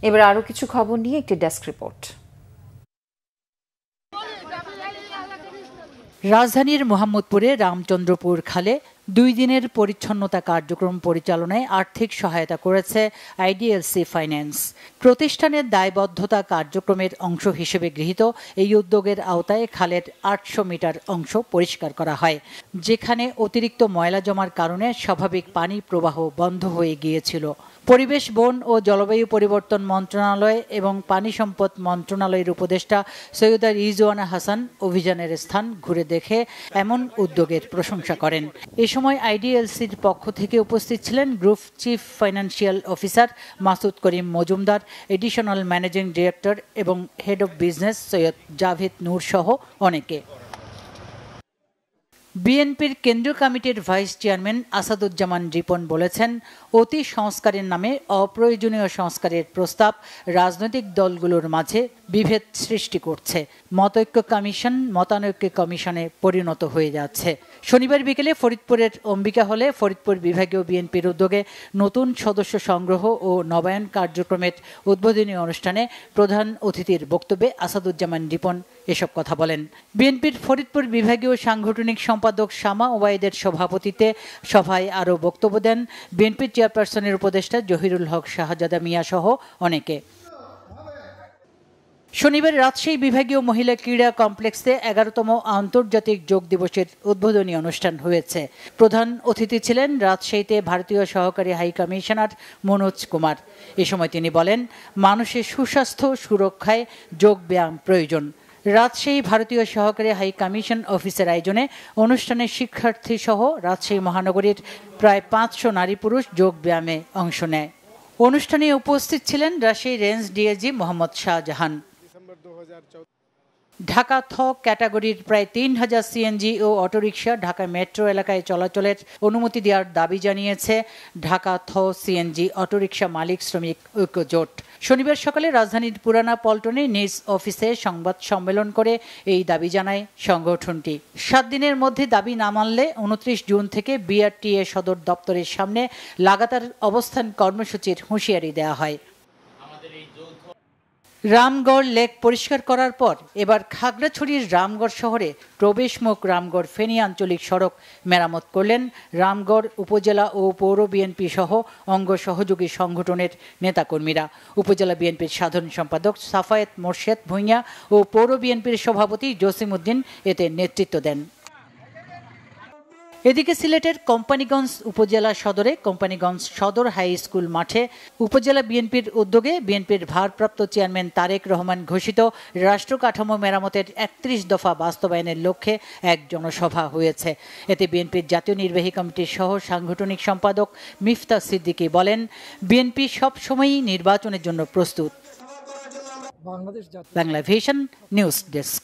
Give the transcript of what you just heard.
এবার আরো কিছু খবর নিয়ে একটি ডেস্ক রিপোর্ট। রাজধানীর মোহাম্মদপুরে রামচন্দ্রপুর খালে 2 দিনের পরিচ্ছন্নতা কার্যক্রম পরিচালনায় আর্থিক সহায়তা করেছে আইডিএলসি ফাইন্যান্স। প্রতিষ্ঠানের দায়বদ্ধতা কার্যক্রমের অংশ হিসেবে গৃহীত এই উদ্যোগের আওতায় খালের 800 মিটার অংশ পরিষ্কার করা হয়, যেখানে অতিরিক্ত ময়লা জমার কারণে স্বাভাবিক পানি প্রবাহ বন্ধ হয়ে গিয়েছিল। পরিবেশ, বন ও জলবায়ু পরিবর্তন মন্ত্রণালয় এবং পানি সম্পদ মন্ত্রণালয়ের উপদেষ্টা সৈয়দা রিজওয়ানা হাসান অভিযানের স্থান ঘুরে দেখে এমন উদ্যোগের প্রশংসা করেন। এ সময় আইডিএলসির পক্ষ থেকে উপস্থিত ছিলেন group chief financial officer Masud Karim Majumder, additional managing director এবং head of business Syed Javed Noor সহ অনেকে। বিএনপির কেন্দ্রীয় কমিটির ভাইস চেয়ারম্যান আসাদুজ্জামান রিপন বলেছেন, অতি সংস্কারের নামে অপ্রয়োজনীয় সংস্কারের প্রস্তাব রাজনৈতিক দলগুলোর মাঝে বিভেদ সৃষ্টি করছে। মতৈক্য কমিশন মতানৈক্য কমিশনে পরিণত হয়ে যাচ্ছে। শনিবার বিকেলে ফরিদপুরের অম্বিকা হলে ফরিদপুর বিভাগীয় বিএনপির উদ্যোগে নতুন সদস্য সংগ্রহ ও নবায়ন কার্যক্রমের উদ্বোধনী অনুষ্ঠানে প্রধান অতিথির বক্তব্যে আসাদুজ্জামান রিপন এসব কথা বলেন। বিএনপির ফরিদপুর বিভাগীয় সাংগঠনিক সম্পাদক শামা ওবায়দের সভাপতিত্বে সভায় আরও বক্তব্য দেন বিএনপির চেয়ারপারসনের উপদেষ্টা জহিরুল হক শাহজাদা মিয়া সহ অনেকে। শনিবার রাজশাহী বিভাগীয় মহিলা ক্রীড়া কমপ্লেক্সে 11তম আন্তর্জাতিক যোগ দিবসের উদ্বোধনী অনুষ্ঠান হয়েছে। প্রধান অতিথি ছিলেন রাজশাহীতে ভারতীয় সহকারী হাই কমিশনার মনোজ কুমার। এ সময় তিনি বলেন, মানুষের সুস্বাস্থ্য সুরক্ষায় যোগ ব্যায়াম প্রয়োজন। রাজশাহী ভারতীয় সহকারী হাই কমিশন অফিসের আয়োজনে অনুষ্ঠানে শিক্ষার্থী সহ রাজশাহী মহানগরীর প্রায় 500 নারী পুরুষ যোগ ব্যায়ামে অংশ নেয়। অনুষ্ঠানে উপস্থিত ছিলেন রাজশাহী রেঞ্জ ডিআইজি মোহাম্মদ শাহজাহান। ঢাকা থ ক্যাটাগরির প্রায় 3000 সিএনজি ও অটোরিকশা ঢাকা মেট্রো এলাকায় চলাচলের অনুমতি দেওয়ার দাবি জানিয়েছে ঢাকা থ সিএনজি অটোরিকশা মালিক শ্রমিক ঐক্য জোট। শনিবার সকালে রাজধানীর পুরানা পল্টনে নিজ অফিসে সংবাদ সম্মেলন করে এই দাবি জানায় সংগঠনটি। 7 দিনের মধ্যে দাবি না মানলে 29 জুন থেকে বিআরটিএ সদর দপ্তরের সামনে লাগাতার অবস্থান কর্মসূচির হুঁশিয়ারি দেওয়া হয়। রামগড় লেক পরিষ্কার করার পর এবার খাগড়াছড়ির রামগড় শহরে প্রবেশমুখ রামগড় ফেনী আঞ্চলিক সড়ক মেরামত করলেন রামগড় উপজেলা ও পৌর বিএনপি সহ অঙ্গ সহযোগী সংগঠনের নেতাকর্মীরা। উপজেলা বিএনপির সাধারণ সম্পাদক সাফায়েত মোর্শেদ ভূঁইয়া ও পৌর বিএনপির সভাপতি জসিম উদ্দিন এতে নেতৃত্ব দেন। এদিকে সিলেটের কোম্পানীগঞ্জ উপজেলা সদরে কোম্পানীগঞ্জ সদর হাই স্কুল মাঠে উপজেলা বিএনপির উদ্যোগে বিএনপির ভারপ্রাপ্ত চেয়ারম্যান তারেক রহমান ঘোষিত রাষ্ট্র কাঠামো মেরামতের 31 দফা বাস্তবায়নের লক্ষ্যে এক জনসভা হয়েছে। এতে বিএনপির জাতীয় নির্বাহী কমিটির সহ সাংগঠনিক সম্পাদক মিফতা সিদ্দিকী বলেন, বিএনপি সব সময়ই নির্বাচনের জন্য প্রস্তুত। Banglavision news desk.